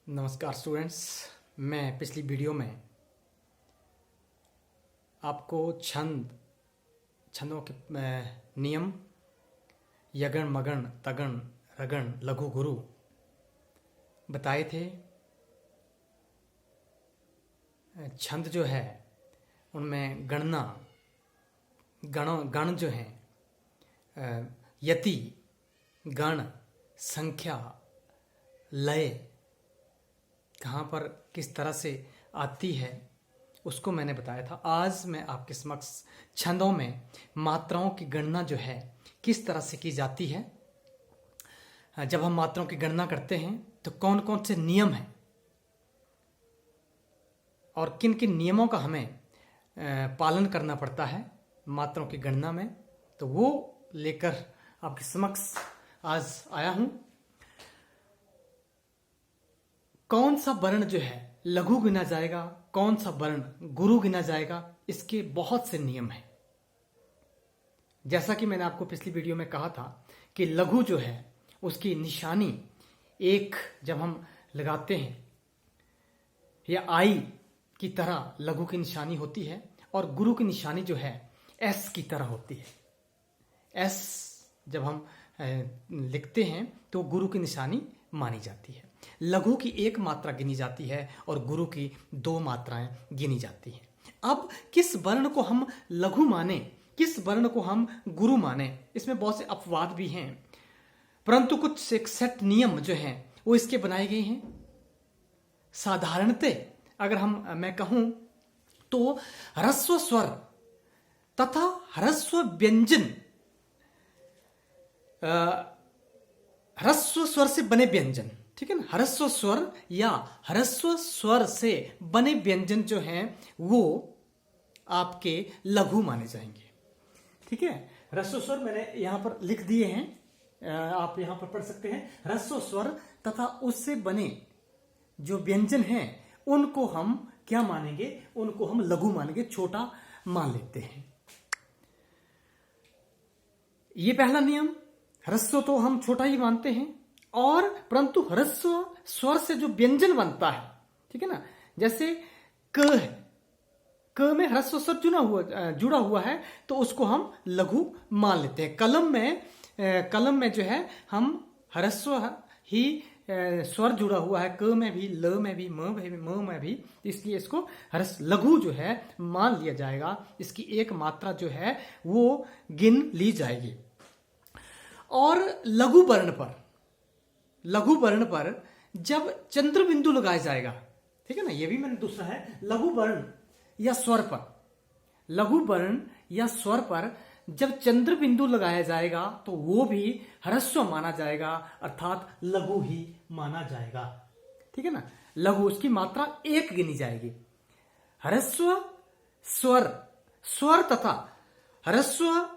नमस्कार स्टूडेंट्स। मैं पिछली वीडियो में आपको छंदों के नियम यगण मगण तगण रगण लघु गुरु बताए थे। छंद जो है उनमें गण जो हैं यति, गण, संख्या, लय कहाँ पर किस तरह से आती है उसको मैंने बताया था। आज मैं आपके समक्ष छंदों में मात्राओं की गणना जो है किस तरह से की जाती है। जब हम मात्राओं की गणना करते हैं तो कौन कौन से नियम हैं और किन किन नियमों का हमें पालन करना पड़ता है मात्राओं की गणना में, तो वो लेकर आपके समक्ष आज आया हूं। कौन सा वर्ण जो है लघु गिना जाएगा, कौन सा वर्ण गुरु गिना जाएगा, इसके बहुत से नियम हैं। जैसा कि मैंने आपको पिछली वीडियो में कहा था कि लघु जो है उसकी निशानी एक जब हम लगाते हैं या आई की तरह लघु की निशानी होती है और गुरु की निशानी जो है एस की तरह होती है। एस जब हम लिखते हैं तो गुरु की निशानी मानी जाती है। लघु की एक मात्रा गिनी जाती है और गुरु की दो मात्राएं गिनी जाती हैं। अब किस वर्ण को हम लघु माने, किस वर्ण को हम गुरु माने, इसमें बहुत से अपवाद भी हैं, परंतु कुछ एक सेट नियम जो हैं वो इसके बनाए गए हैं। साधारणतः अगर मैं कहूं तो ह्रस्व स्वर तथा ह्रस्व व्यंजन, ह्रस्व स्वर से बने व्यंजन, ठीक है ना, ह्रस्व स्वर या ह्रस्व स्वर से बने व्यंजन जो हैं वो आपके लघु माने जाएंगे। ठीक है, ह्रस्व स्वर मैंने यहां पर लिख दिए हैं, आप यहां पर पढ़ सकते हैं। ह्रस्व स्वर तथा उससे बने जो व्यंजन हैं उनको हम क्या मानेंगे, उनको हम लघु मानेंगे, छोटा मान लेते हैं। ये पहला नियम। ह्रस्व तो हम छोटा ही मानते हैं और परंतु ह्रस्व स्वर से जो व्यंजन बनता है, ठीक है ना, जैसे क है, क में ह्रस्व स्वर जुड़ा हुआ है तो उसको हम लघु मान लेते हैं। कलम में जो है हम ह्रस्व ही स्वर जुड़ा हुआ है, क में भी, ल में भी, म में भी, इसलिए इसको लघु जो है मान लिया जाएगा। इसकी एक मात्रा जो है वो गिन ली जाएगी। और लघु वर्ण पर जब चंद्र बिंदु लगाया जाएगा, ठीक है ना, ये भी मैंने दूसरा है, लघु वर्ण या स्वर पर जब चंद्र बिंदु लगाया जाएगा तो वो भी ह्रस्व माना जाएगा, अर्थात लघु ही माना जाएगा। ठीक है ना, लघु, उसकी मात्रा एक गिनी जाएगी। ह्रस्व स्वर तथा ह्रस्व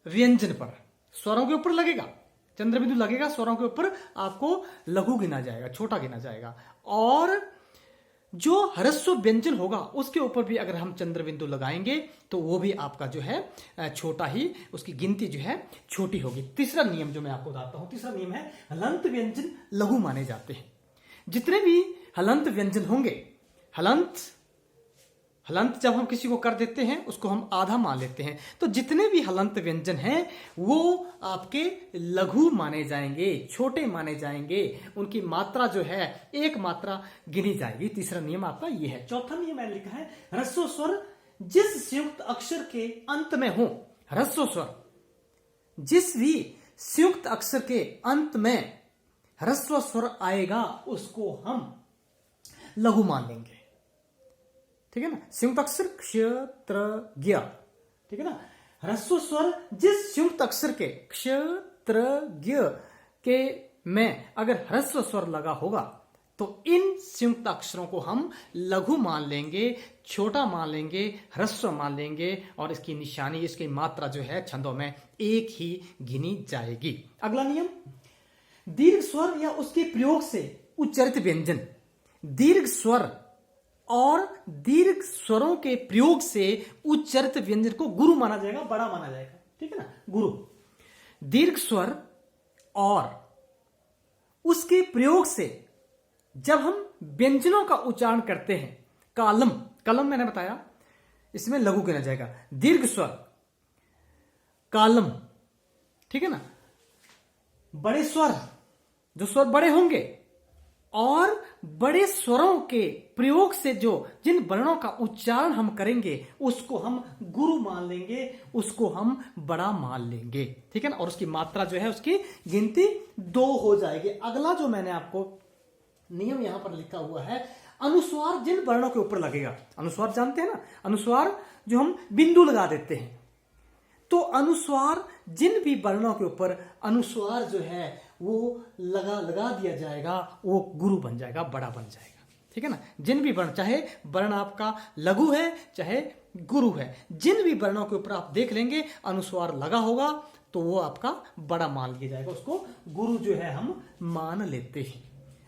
व्यंजन पर, स्वरों के ऊपर लगेगा, चंद्र बिंदु लगेगा, स्वरों के ऊपर आपको लघु गिना जाएगा, छोटा गिना जाएगा। और जो ह्रस्व व्यंजन होगा उसके ऊपर भी अगर हम चंद्र बिंदु लगाएंगे तो वो भी आपका जो है छोटा ही, उसकी गिनती जो है छोटी होगी। तीसरा नियम जो मैं आपको बताता हूं, तीसरा नियम है हलंत व्यंजन लघु माने जाते हैं। जितने भी हलंत व्यंजन होंगे, हलंत जब हम किसी को कर देते हैं उसको हम आधा मान लेते हैं, तो जितने भी हलंत व्यंजन हैं वो आपके लघु माने जाएंगे, छोटे माने जाएंगे, उनकी मात्रा जो है एक मात्रा गिनी जाएगी। तीसरा नियम आपका ये है। चौथा नियम मैंने लिखा है ह्रस्व स्वर जिस संयुक्त अक्षर के अंत में हो, ह्रस्व स्वर जिस भी संयुक्त अक्षर के अंत में ह्रस्व स्वर आएगा उसको हम लघु मान लेंगे। ठीक है ना, संयुक्त अक्षर क्षत्रज्ञ, ठीक है ना, ह्रस्व स्वर जिस संयुक्त अक्षर के क्षत्रज्ञ के में अगर ह्रस्व स्वर लगा होगा तो इन संयुक्त अक्षरों को हम लघु मान लेंगे, छोटा मान लेंगे, ह्रस्व मान लेंगे और इसकी निशानी, इसकी मात्रा जो है छंदों में एक ही गिनी जाएगी। अगला नियम, दीर्घ स्वर या उसके प्रयोग से उच्चारित व्यंजन, दीर्घ स्वर और दीर्घ स्वरों के प्रयोग से उच्चारित व्यंजन को गुरु माना जाएगा, बड़ा माना जाएगा। ठीक है ना, गुरु। दीर्घ स्वर और उसके प्रयोग से जब हम व्यंजनों का उच्चारण करते हैं, कालम, कलम मैंने बताया इसमें लघु गिना जाएगा, दीर्घ स्वर कालम, ठीक है ना, बड़े स्वर, जो स्वर बड़े होंगे और बड़े स्वरों के प्रयोग से जो जिन वर्णों का उच्चारण हम करेंगे उसको हम गुरु मान लेंगे, उसको हम बड़ा मान लेंगे, ठीक है ना। और उसकी मात्रा जो है उसकी गिनती 2 हो जाएगी। अगला जो मैंने आपको नियम यहां पर लिखा हुआ है, अनुस्वार जिन वर्णों के ऊपर लगेगा, अनुस्वार जानते हैं ना, अनुस्वार जो हम बिंदु लगा देते हैं, तो अनुस्वार जिन भी वर्णों के ऊपर अनुस्वार जो है वो लगा दिया जाएगा, वो गुरु बन जाएगा, बड़ा बन जाएगा, ठीक है ना। जिन भी वर्ण, चाहे वर्ण आपका लघु है चाहे गुरु है, जिन भी वर्णों के ऊपर आप देख लेंगे अनुस्वार लगा होगा तो वो आपका बड़ा मान लिया जाएगा, उसको गुरु जो है हम मान लेते हैं।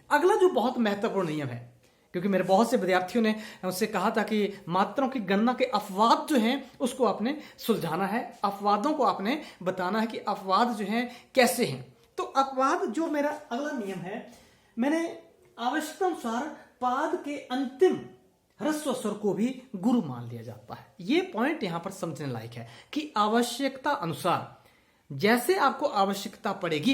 अगला जो बहुत महत्वपूर्ण नियम है, क्योंकि मेरे बहुत से विद्यार्थियों ने मुझसे कहा था कि मात्राओं की गणना के अपवाद जो हैं उसको आपने सुलझाना है, अपवादों को आपने बताना है कि अपवाद जो हैं कैसे हैं। तो अपवाद जो मेरा अगला नियम है, मैंने आवश्यकता अनुसार पाद के अंतिम ह्रस्व स्वर को भी गुरु मान लिया जाता है। ये पॉइंट यहां पर समझने लायक है कि आवश्यकता अनुसार जैसे आपको आवश्यकता पड़ेगी,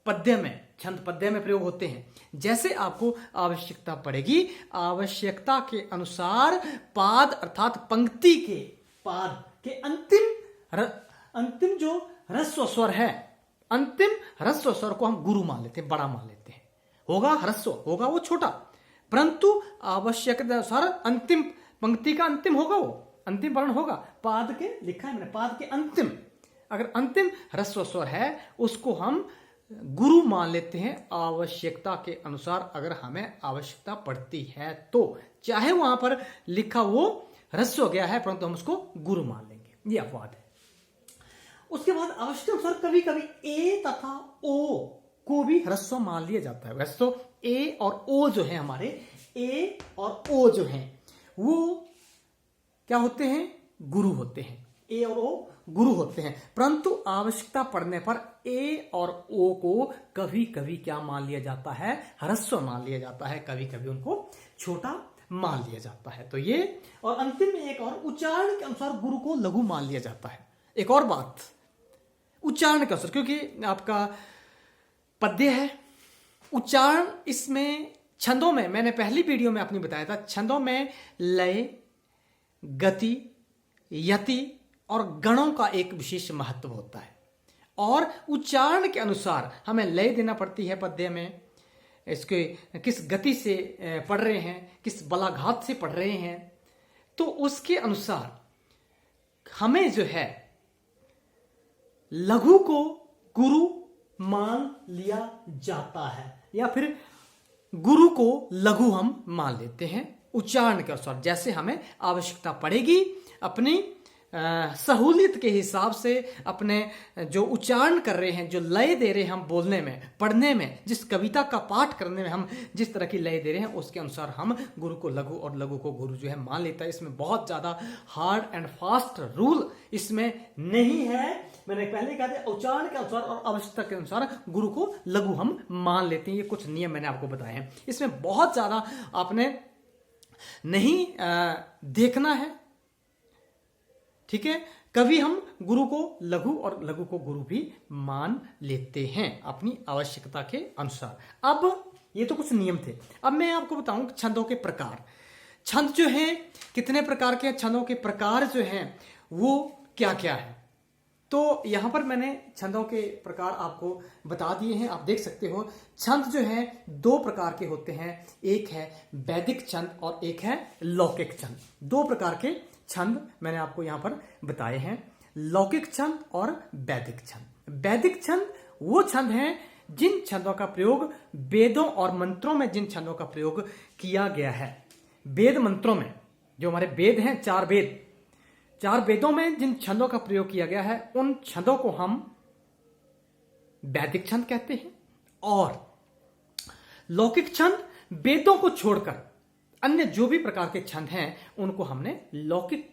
पद्य में, छंद पद्य में प्रयोग होते हैं, जैसे आपको आवश्यकता पड़ेगी आवश्यकता के अनुसार पाद अर्थात पंक्ति के पाद के अंतिम जो ह्रस्व स्वर है, अंतिम ह्रस्व स्वर को हम गुरु मान लेते हैं, बड़ा मान लेते हैं। होगा ह्रस्व, होगा वो छोटा, परंतु आवश्यकता अनुसार अंतिम पंक्ति का अंतिम होगा, वो अंतिम वर्ण होगा, पाद के लिखा है मैंने, पाद के अंतिम, अगर अंतिम ह्रस्व स्वर है उसको हम गुरु मान लेते हैं आवश्यकता के अनुसार। अगर हमें आवश्यकता पड़ती है तो चाहे वहां पर लिखा वो ह्रस्व गया है परंतु हम उसको गुरु मान लेंगे, ये अपवाद है। उसके बाद आवश्यकता अनुसार कभी कभी ए तथा ओ को भी ह्रस्व मान लिया जाता है। वैसे तो ए और ओ जो है हमारे, ए और ओ जो है वो क्या होते हैं, गुरु होते हैं, ए और ओ गुरु होते हैं, परंतु आवश्यकता पड़ने पर ए और ओ को कभी कभी क्या मान लिया जाता है, ह्रस्व मान लिया जाता है, कभी कभी उनको छोटा मान लिया जाता है। तो ये, और अंतिम में एक और, उच्चारण के अनुसार गुरु को लघु मान लिया जाता है। एक और बात, उच्चारण के अनुसार, क्योंकि आपका पद्य है, उच्चारण इसमें छंदों में, मैंने पहली वीडियो में आपने बताया था, छंदों में लय, गति, यति और गणों का एक विशेष महत्व होता है, और उच्चारण के अनुसार हमें लय देना पड़ती है पद्य में, इसके किस गति से पढ़ रहे हैं, किस बलाघात से पढ़ रहे हैं, तो उसके अनुसार हमें जो है लघु को गुरु मान लिया जाता है, या फिर गुरु को लघु हम मान लेते हैं उच्चारण के अनुसार, जैसे हमें आवश्यकता पड़ेगी, अपनी सहूलियत के हिसाब से, अपने जो उच्चारण कर रहे हैं, जो लय दे रहे हैं हम बोलने में, पढ़ने में, जिस कविता का पाठ करने में हम जिस तरह की लय दे रहे हैं उसके अनुसार हम गुरु को लघु और लघु को गुरु जो है मान लेता है। इसमें बहुत ज्यादा हार्ड एंड फास्ट रूल इसमें नहीं है। मैंने पहले कहा था उच्चारण के अनुसार और आवश्यकता के अनुसार गुरु को लघु हम मान लेते हैं। ये कुछ नियम मैंने आपको बताए हैं, इसमें बहुत ज्यादा आपने नहीं देखना है, ठीक है। कभी हम गुरु को लघु और लघु को गुरु भी मान लेते हैं अपनी आवश्यकता के अनुसार। अब ये तो कुछ नियम थे, अब मैं आपको बताऊं छंदों के प्रकार। छंद जो है कितने प्रकार के, छंदों के प्रकार जो हैं वो क्या क्या है, तो यहां पर मैंने छंदों के प्रकार आपको बता दिए हैं, आप देख सकते हो। छंद जो है 2 प्रकार के होते हैं, एक है वैदिक छंद और एक है लौकिक छंद। 2 प्रकार के छंद मैंने आपको यहां पर बताए हैं, लौकिक छंद और वैदिक छंद। वैदिक छंद वो छंद हैं जिन छंदों का प्रयोग वेदों और मंत्रों में, जिन छंदों का प्रयोग किया गया है वेद मंत्रों में, जो हमारे वेद हैं 4 वेद, 4 वेदों में जिन छंदों का प्रयोग किया गया है उन छंदों को हम वैदिक छंद कहते हैं। और लौकिक छंद वेदों को छोड़कर अन्य जो भी प्रकार के छंद हैं उनको हमने लौकिक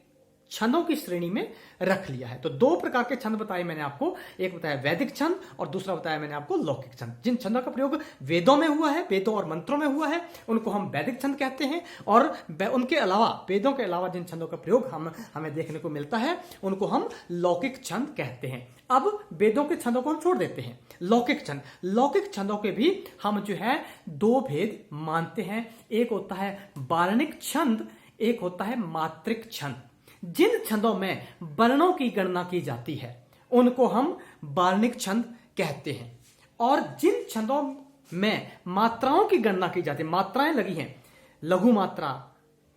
छंदों की श्रेणी में रख लिया है। तो दो प्रकार के छंद बताए मैंने आपको, एक बताया वैदिक छंद और दूसरा बताया मैंने आपको लौकिक छंद। जिन छंदों का प्रयोग वेदों में हुआ है, वेदों और मंत्रों में हुआ है, उनको हम वैदिक छंद कहते हैं। और उनके अलावा, वेदों के अलावा जिन छंदों का प्रयोग हमें देखने को मिलता है, उनको हम लौकिक छंद कहते हैं। अब वेदों के छंदों को हम छोड़ देते हैं। लौकिक छंदों के भी हम जो है दो भेद मानते हैं। एक होता है वार्णिक छंद, एक होता है मात्रिक छंद। जिन छंदों में वर्णों की गणना की जाती है उनको हम वार्णिक छंद कहते हैं, और जिन छंदों में मात्राओं की गणना की जाती है, मात्राएं लगी हैं, लघु मात्रा,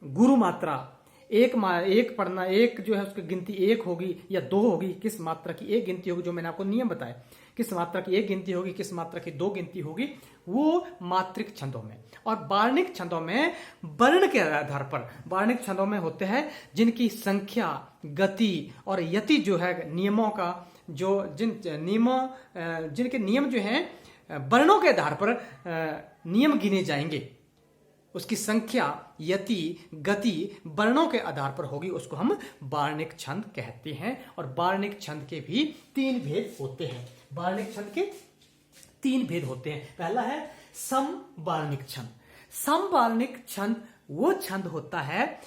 गुरु मात्रा, एक पढ़ना, एक जो है उसकी गिनती एक होगी या दो होगी, किस मात्रा की एक गिनती होगी, जो मैंने आपको नियम बताया, किस मात्रा की एक गिनती होगी, किस मात्रा की दो गिनती होगी, वो मात्रिक छंदों में। और वार्णिक छंदों में वर्ण के आधार पर, वार्णिक छंदों में होते हैं जिनकी संख्या, गति और यति जो है नियमों का, जो जिनके नियम जो हैं वर्णों के आधार पर नियम गिने जाएंगे, उसकी संख्या, यति, गति वर्णों के आधार पर होगी, उसको हम वार्णिक छंद कहते हैं। और वार्णिक छंद के भी तीन भेद होते हैं। वार्णिक छंद के तीन भेद होते हैं। पहला है समवार्णिक छंद। समवार्णिक छंद वो छंद होता है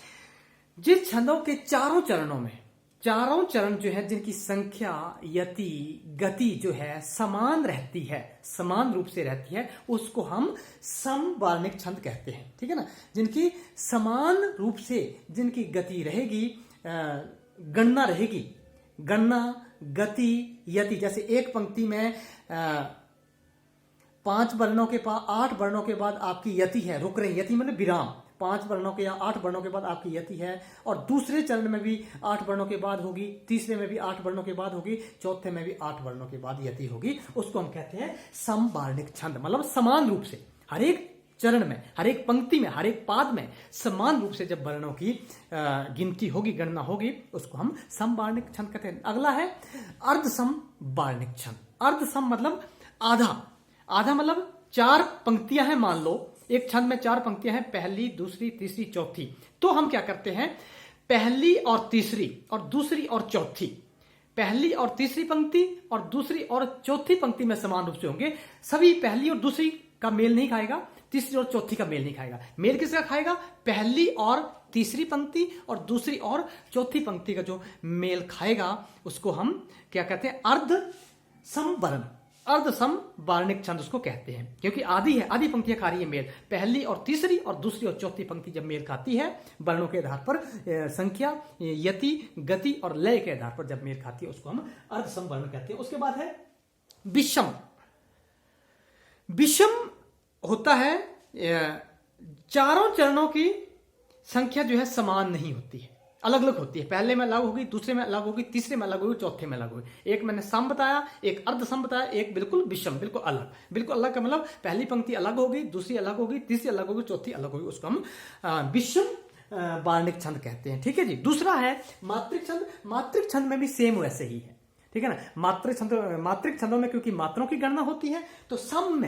जिस छंदों के चारों चरणों में, चारों चरण जो है जिनकी संख्या, यति, गति जो है समान रहती है, समान रूप से रहती है, उसको हम समवार्णिक छंद कहते हैं। ठीक है ना, जिनकी समान रूप से जिनकी गति रहेगी, गणना रहेगी, गणना, गति, यति। जैसे एक पंक्ति में 5 वर्णों के बाद 8 वर्णों के बाद आपकी यति है, रुक रही, यति मतलब विराम, 5 वर्णों के या 8 वर्णों के बाद आपकी यति है, और दूसरे चरण में भी 8 वर्णों के बाद होगी, तीसरे में भी 8 वर्णों के बाद होगी, चौथे में भी 8 वर्णों के बाद यति होगी। उसको हम कहते हैं समवार्णिक छंद। मतलब समान रूप से हर एक चरण में, हर एक पंक्ति में, हर एक पाद में समान रूप से जब वर्णों की गिनती होगी, गणना होगी, उसको हम समवार्णिक छंद कहते हैं। अगला है अर्धसमवार्णिक छंद। अर्धसम मतलब आधा, आधा मतलब 4 पंक्तियां हैं, मान लो एक छंद में 4 पंक्तियां हैं, पहली, दूसरी, तीसरी, चौथी। तो हम क्या करते हैं, पहली और तीसरी और दूसरी और चौथी, पहली और तीसरी पंक्ति और दूसरी और चौथी पंक्ति में समान रूप से होंगे। सभी पहली और दूसरी का मेल नहीं खाएगा, तीसरी और चौथी का मेल नहीं खाएगा। मेल किसका खाएगा, पहली और तीसरी पंक्ति और दूसरी और चौथी पंक्ति का जो मेल खाएगा उसको हम क्या कहते हैं, अर्धसमवर्ण, अर्धसमवार्णिक छंद उसको कहते हैं। क्योंकि आधी है, आधी पंक्तियां खा रही है मेल, पहली और तीसरी और दूसरी और चौथी पंक्ति जब मेल खाती है वर्णों के आधार पर, संख्या, यति, गति और लय के आधार पर जब मेल खाती है, उसको हम अर्धसमवर्ण कहते हैं। उसके बाद है विषम। विषम होता है चारों चरणों की संख्या जो है समान नहीं होती है, अलग अलग होती है। पहले में अलग होगी, दूसरे में अलग होगी, तीसरे में अलग होगी, चौथे में अलग होगी। एक मैंने सम बताया, एक अर्धसम बताया, एक बिल्कुल विषम, बिल्कुल अलग। बिल्कुल अलग का मतलब पहली पंक्ति अलग होगी, दूसरी अलग होगी, तीसरी अलग होगी, चौथी अलग होगी, उसको हम विषम वार्णिक छंद कहते हैं। ठीक है जी। दूसरा है मात्रिक छंद। मात्रिक छंद में भी सेम वैसे ही है, ठीक है ना। मात्रिक छंदों में क्योंकि मात्राओं की गणना होती है, तो सम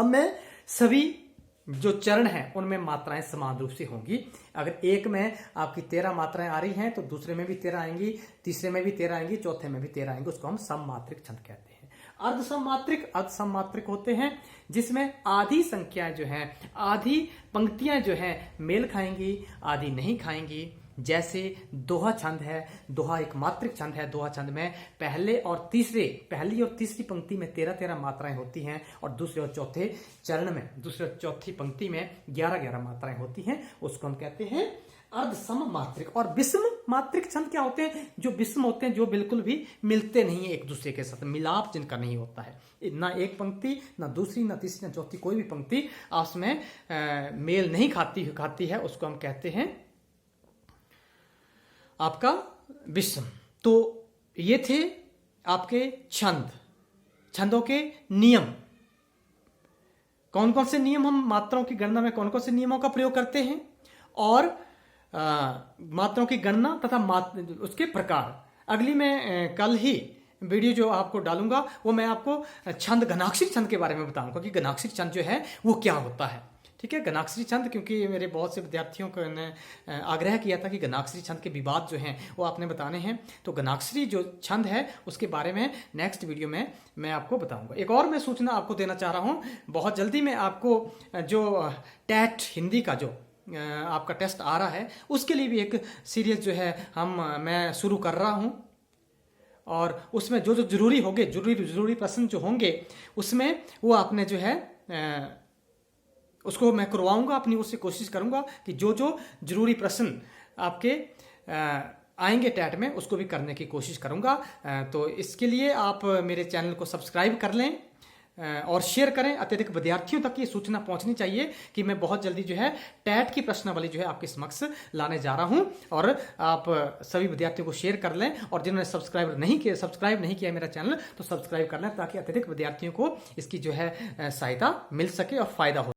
में सभी जो चरण हैं उनमें मात्राएं समान रूप से होंगी। अगर एक में आपकी 13 मात्राएं आ रही हैं तो दूसरे में भी 13 आएंगी, तीसरे में भी 13 आएंगी, चौथे में भी 13 आएंगी, उसको हम सममात्रिक छंद कहते हैं। अर्धसममात्रिक होते हैं जिसमें आधी संख्याएं जो हैं, आधी पंक्तियां जो हैं मेल खाएंगी, आधी नहीं खाएंगी। जैसे दोहा छंद है, दोहा एक मात्रिक छंद है। दोहा छंद में पहली और तीसरी पंक्ति में 13-13 मात्राएं होती हैं, और दूसरे और चौथे चरण में, दूसरे और चौथी पंक्ति में 11-11 मात्राएं होती हैं, उसको हम कहते हैं अर्धसम मात्रिक। और विषम मात्रिक छंद क्या होते हैं, जो विषम होते हैं, जो बिल्कुल भी मिलते नहीं है एक दूसरे के साथ, मिलाप जिनका नहीं होता है, ना एक पंक्ति, ना दूसरी, ना तीसरी, ना चौथी, कोई भी पंक्ति आपस में मेल नहीं खाती है, उसको हम कहते हैं आपका विषम। तो ये थे आपके छंदों के नियम। कौन कौन से नियम हम मात्राओं की गणना में कौन कौन से नियमों का प्रयोग करते हैं, और मात्राओं की गणना तथा उसके प्रकार। अगली मैं कल ही वीडियो जो आपको डालूंगा वो मैं आपको घनाक्षरी छंद के बारे में बताऊंगा कि घनाक्षरी छंद जो है वो क्या होता है। ठीक है। गणाक्षरी छंद, क्योंकि मेरे बहुत से विद्यार्थियों को ने आग्रह किया था कि गणाक्षरी छंद के विवाद जो हैं वो आपने बताने हैं, तो गणाक्षरी जो छंद है उसके बारे में नेक्स्ट वीडियो में मैं आपको बताऊंगा। एक और मैं सूचना आपको देना चाह रहा हूँ, बहुत जल्दी मैं आपको जो टेट हिंदी का जो आपका टेस्ट आ रहा है उसके लिए भी एक सीरीज जो है मैं शुरू कर रहा हूँ, और उसमें जो जो जरूरी होंगे, जरूरी प्रश्न जो होंगे उसमें वो आपने जो है उसको मैं करवाऊंगा, अपनी ओर से कोशिश करूंगा कि जो जो जरूरी प्रश्न आपके आएंगे टैट में उसको भी करने की कोशिश करूंगा। तो इसके लिए आप मेरे चैनल को सब्सक्राइब कर लें और शेयर करें, अत्यधिक विद्यार्थियों तक ये सूचना पहुंचनी चाहिए कि मैं बहुत जल्दी जो है टैट की प्रश्नावली जो है आपके समक्ष लाने जा रहा हूं। और आप सभी विद्यार्थियों को शेयर कर लें, और जिन्होंने सब्सक्राइब नहीं किया मेरा चैनल तो सब्सक्राइब कर लें, ताकि अत्यधिक विद्यार्थियों को इसकी जो है सहायता मिल सके और फायदा हो।